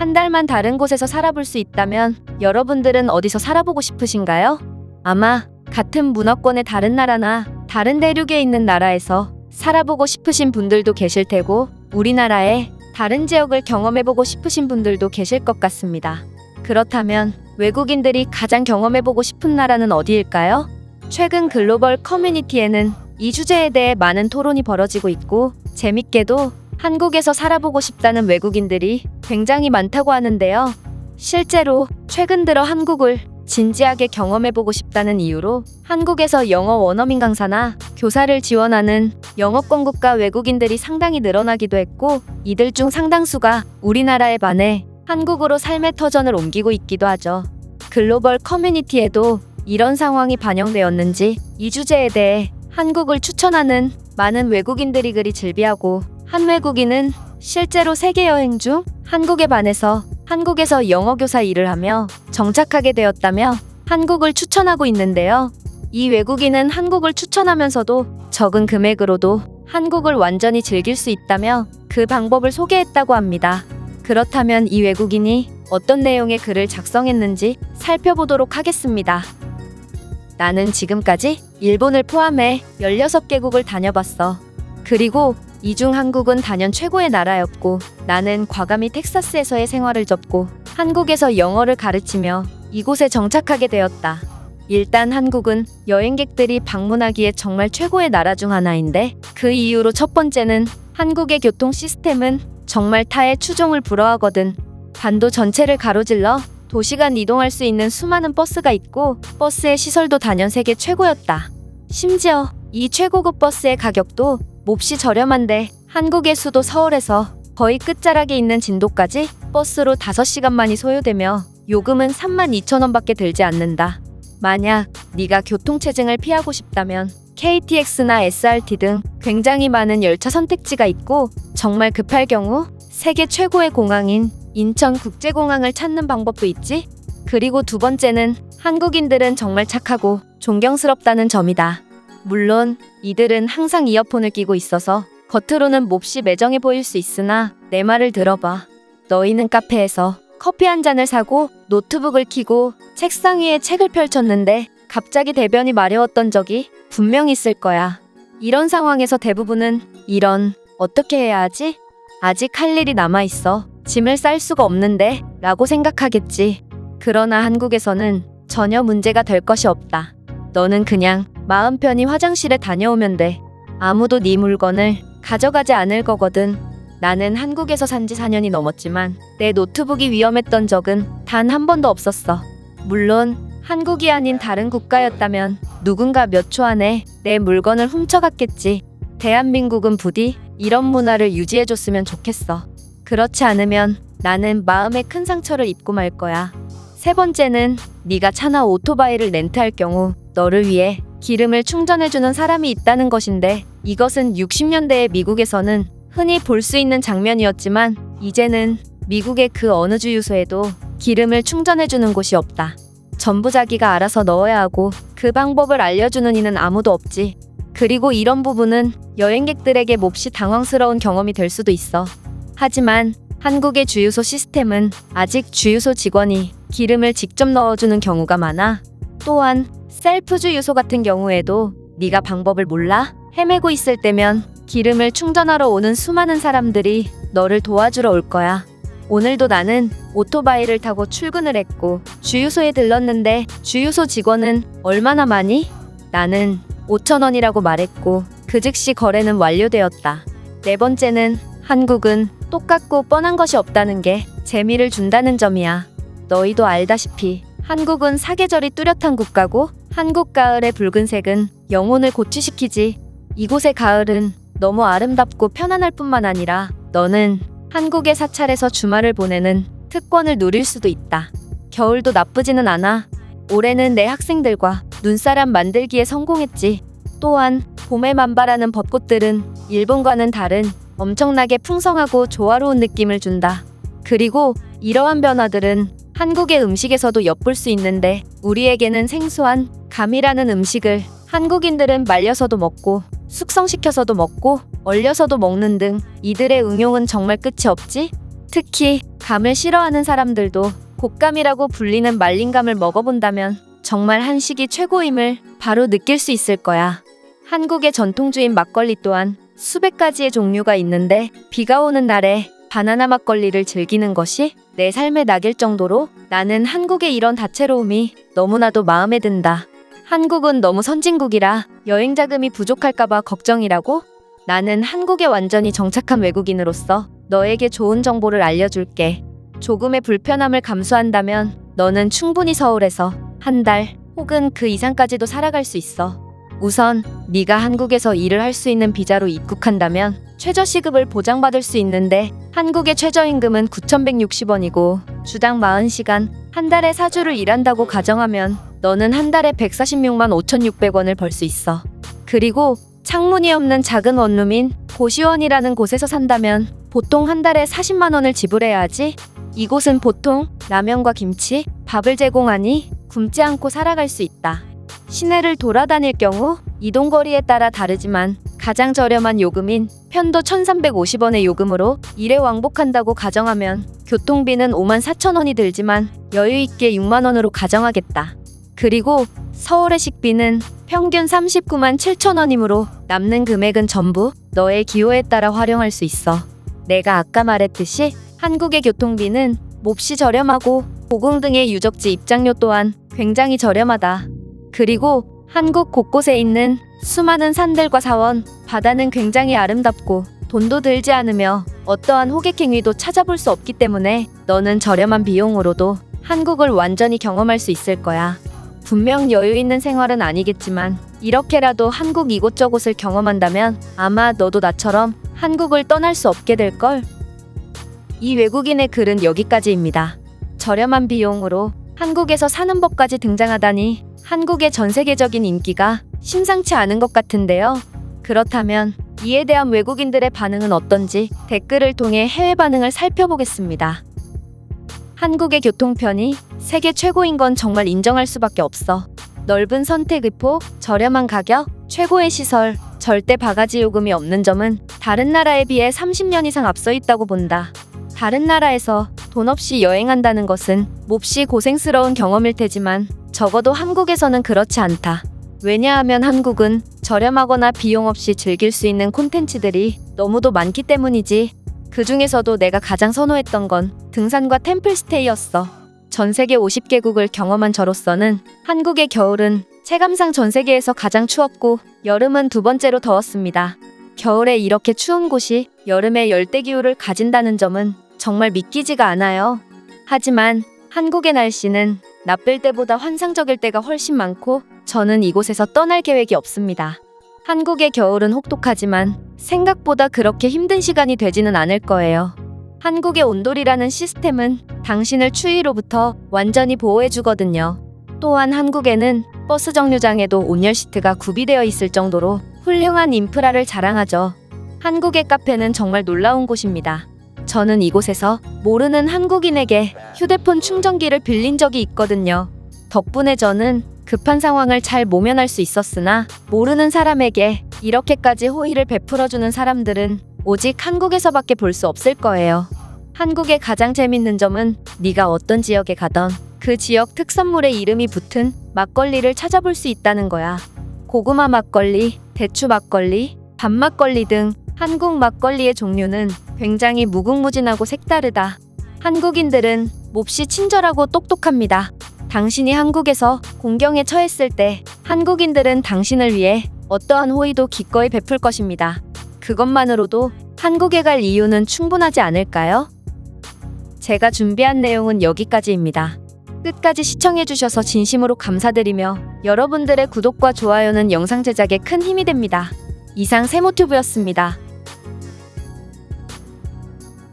한 달만 다른 곳에서 살아볼 수 있다면 여러분들은 어디서 살아보고 싶으신가요? 아마 같은 문화권의 다른 나라나 다른 대륙에 있는 나라에서 살아보고 싶으신 분들도 계실 테고 우리나라의 다른 지역을 경험해보고 싶으신 분들도 계실 것 같습니다. 그렇다면 외국인들이 가장 경험해보고 싶은 나라는 어디일까요? 최근 글로벌 커뮤니티에는 이 주제에 대해 많은 토론이 벌어지고 있고 재밌게도 한국에서 살아보고 싶다는 외국인들이 굉장히 많다고 하는데요. 실제로 최근 들어 한국을 진지하게 경험해보고 싶다는 이유로 한국에서 영어 원어민 강사나 교사를 지원하는 영어권 국가 외국인들이 상당히 늘어나기도 했고 이들 중 상당수가 우리나라에 반해 한국으로 삶의 터전을 옮기고 있기도 하죠. 글로벌 커뮤니티에도 이런 상황이 반영되었는지 이 주제에 대해 한국을 추천하는 많은 외국인들이 그리 즐비하고 한 외국인은 실제로 세계 여행 중 한국에 반해서 한국에서 영어 교사 일을 하며 정착하게 되었다며 한국을 추천하고 있는데요. 이 외국인은 한국을 추천하면서도 적은 금액으로도 한국을 완전히 즐길 수 있다며 그 방법을 소개했다고 합니다. 그렇다면 이 외국인이 어떤 내용의 글을 작성했는지 살펴보도록 하겠습니다. 나는 지금까지 일본을 포함해 16개국을 다녀봤어. 그리고 이 중 한국은 단연 최고의 나라였고 나는 과감히 텍사스에서의 생활을 접고 한국에서 영어를 가르치며 이곳에 정착하게 되었다. 일단 한국은 여행객들이 방문하기에 정말 최고의 나라 중 하나인데 그 이유로 첫 번째는 한국의 교통 시스템은 정말 타의 추종을 불허하거든. 반도 전체를 가로질러 도시간 이동할 수 있는 수많은 버스가 있고 버스의 시설도 단연 세계 최고였다. 심지어 이 최고급 버스의 가격도 몹시 저렴한데 한국의 수도 서울에서 거의 끝자락에 있는 진도까지 버스로 5시간만이 소요되며 요금은 32,000원밖에 들지 않는다. 만약 네가 교통체증을 피하고 싶다면 KTX나 SRT 등 굉장히 많은 열차 선택지가 있고 정말 급할 경우 세계 최고의 공항인 인천국제공항을 찾는 방법도 있지. 그리고 두 번째는 한국인들은 정말 착하고 존경스럽다는 점이다. 물론 이들은 항상 이어폰을 끼고 있어서 겉으로는 몹시 매정해 보일 수 있으나 내 말을 들어봐. 너희는 카페에서 커피 한 잔을 사고 노트북을 켜고 책상 위에 책을 펼쳤는데 갑자기 대변이 마려웠던 적이 분명히 있을 거야. 이런 상황에서 대부분은 어떻게 해야 하지? 아직 할 일이 남아있어. 짐을 쌀 수가 없는데 라고 생각하겠지. 그러나 한국에서는 전혀 문제가 될 것이 없다. 너는 그냥 마음 편히 화장실에 다녀오면 돼. 아무도 네 물건을 가져가지 않을 거거든. 나는 한국에서 산 지 4년이 넘었지만 내 노트북이 위험했던 적은 단 한 번도 없었어. 물론 한국이 아닌 다른 국가였다면 누군가 몇 초 안에 내 물건을 훔쳐갔겠지. 대한민국은 부디 이런 문화를 유지해줬으면 좋겠어. 그렇지 않으면 나는 마음에 큰 상처를 입고 말 거야. 세 번째는 네가 차나 오토바이를 렌트할 경우 너를 위해 기름을 충전해주는 사람이 있다는 것인데 이것은 60년대의 미국에서는 흔히 볼 수 있는 장면이었지만 이제는 미국의 그 어느 주유소에도 기름을 충전해주는 곳이 없다. 전부 자기가 알아서 넣어야 하고 그 방법을 알려주는 이는 아무도 없지. 그리고 이런 부분은 여행객들에게 몹시 당황스러운 경험이 될 수도 있어. 하지만 한국의 주유소 시스템은 아직 주유소 직원이 기름을 직접 넣어주는 경우가 많아. 또한 셀프 주유소 같은 경우에도 네가 방법을 몰라 헤매고 있을 때면 기름을 충전하러 오는 수많은 사람들이 너를 도와주러 올 거야. 오늘도 나는 오토바이를 타고 출근을 했고 주유소에 들렀는데 주유소 직원은 얼마나 많이? 나는 5,000원이라고 말했고 그 즉시 거래는 완료되었다. 네 번째는 한국은 똑같고 뻔한 것이 없다는 게 재미를 준다는 점이야. 너희도 알다시피 한국은 사계절이 뚜렷한 국가고 한국 가을의 붉은색은 영혼을 고취시키지. 이곳의 가을은 너무 아름답고 편안할 뿐만 아니라 너는 한국의 사찰에서 주말을 보내는 특권을 누릴 수도 있다. 겨울도 나쁘지는 않아. 올해는 내 학생들과 눈사람 만들기에 성공했지. 또한 봄에 만발하는 벚꽃들은 일본과는 다른 엄청나게 풍성하고 조화로운 느낌을 준다. 그리고 이러한 변화들은 한국의 음식에서도 엿볼 수 있는데 우리에게는 생소한 감이라는 음식을 한국인들은 말려서도 먹고 숙성시켜서도 먹고 얼려서도 먹는 등 이들의 응용은 정말 끝이 없지? 특히 감을 싫어하는 사람들도 곶감이라고 불리는 말린 감을 먹어본다면 정말 한식이 최고임을 바로 느낄 수 있을 거야. 한국의 전통주인 막걸리 또한 수백 가지의 종류가 있는데 비가 오는 날에 바나나 막걸리를 즐기는 것이 내 삶의 낙일 정도로 나는 한국의 이런 다채로움이 너무나도 마음에 든다. 한국은 너무 선진국이라 여행 자금이 부족할까봐 걱정이라고? 나는 한국에 완전히 정착한 외국인으로서 너에게 좋은 정보를 알려줄게. 조금의 불편함을 감수한다면 너는 충분히 서울에서 한 달 혹은 그 이상까지도 살아갈 수 있어. 우선 네가 한국에서 일을 할 수 있는 비자로 입국한다면 최저시급을 보장받을 수 있는데 한국의 최저임금은 9,160원이고 주당 40시간 한 달에 4주를 일한다고 가정하면 너는 한 달에 146만 5,600원을 벌 수 있어. 그리고 창문이 없는 작은 원룸인 고시원이라는 곳에서 산다면 보통 한 달에 40만 원을 지불해야 하지. 이곳은 보통 라면과 김치, 밥을 제공하니 굶지 않고 살아갈 수 있다. 시내를 돌아다닐 경우 이동거리에 따라 다르지만 가장 저렴한 요금인 편도 1,350원의 요금으로 일에 왕복한다고 가정하면 교통비는 54,000원이 들지만 여유있게 6만 원으로 가정하겠다. 그리고 서울의 식비는 평균 39만 7천원이므로 남는 금액은 전부 너의 기호에 따라 활용할 수 있어. 내가 아까 말했듯이 한국의 교통비는 몹시 저렴하고 고궁 등의 유적지 입장료 또한 굉장히 저렴하다. 그리고 한국 곳곳에 있는 수많은 산들과 사원, 바다는 굉장히 아름답고 돈도 들지 않으며 어떠한 호객행위도 찾아볼 수 없기 때문에 너는 저렴한 비용으로도 한국을 완전히 경험할 수 있을 거야. 분명 여유 있는 생활은 아니겠지만 이렇게라도 한국 이곳저곳을 경험한다면 아마 너도 나처럼 한국을 떠날 수 없게 될걸? 이 외국인의 글은 여기까지입니다. 저렴한 비용으로 한국에서 사는 법까지 등장하다니 한국의 전 세계적인 인기가 심상치 않은 것 같은데요. 그렇다면 이에 대한 외국인들의 반응은 어떤지 댓글을 통해 해외 반응을 살펴보겠습니다. 한국의 교통편이 세계 최고인 건 정말 인정할 수밖에 없어. 넓은 선택의 폭, 저렴한 가격, 최고의 시설, 절대 바가지 요금이 없는 점은 다른 나라에 비해 30년 이상 앞서 있다고 본다. 다른 나라에서 돈 없이 여행한다는 것은 몹시 고생스러운 경험일 테지만 적어도 한국에서는 그렇지 않다. 왜냐하면 한국은 저렴하거나 비용 없이 즐길 수 있는 콘텐츠들이 너무도 많기 때문이지. 그 중에서도 내가 가장 선호했던 건 등산과 템플스테이였어. 전 세계 50개국을 경험한 저로서는 한국의 겨울은 체감상 전 세계에서 가장 추웠고 여름은 두 번째로 더웠습니다. 겨울에 이렇게 추운 곳이 여름에 열대기후를 가진다는 점은 정말 믿기지가 않아요. 하지만 한국의 날씨는 나쁠 때보다 환상적일 때가 훨씬 많고 저는 이곳에서 떠날 계획이 없습니다. 한국의 겨울은 혹독하지만 생각보다 그렇게 힘든 시간이 되지는 않을 거예요. 한국의 온돌이라는 시스템은 당신을 추위로부터 완전히 보호해주거든요. 또한 한국에는 버스 정류장에도 온열 시트가 구비되어 있을 정도로 훌륭한 인프라를 자랑하죠. 한국의 카페는 정말 놀라운 곳입니다. 저는 이곳에서 모르는 한국인에게 휴대폰 충전기를 빌린 적이 있거든요. 덕분에 저는 급한 상황을 잘 모면할 수 있었으나 모르는 사람에게 이렇게까지 호의를 베풀어주는 사람들은 오직 한국에서밖에 볼 수 없을 거예요. 한국의 가장 재밌는 점은 네가 어떤 지역에 가던 그 지역 특산물의 이름이 붙은 막걸리를 찾아볼 수 있다는 거야. 고구마 막걸리, 대추 막걸리, 밤 막걸리 등 한국 막걸리의 종류는 굉장히 무궁무진하고 색다르다. 한국인들은 몹시 친절하고 똑똑합니다. 당신이 한국에서 공경에 처했을 때 한국인들은 당신을 위해 어떠한 호의도 기꺼이 베풀 것입니다. 그것만으로도 한국에 갈 이유는 충분하지 않을까요? 제가 준비한 내용은 여기까지입니다. 끝까지 시청해주셔서 진심으로 감사드리며 여러분들의 구독과 좋아요는 영상 제작에 큰 힘이 됩니다. 이상 세모튜브였습니다.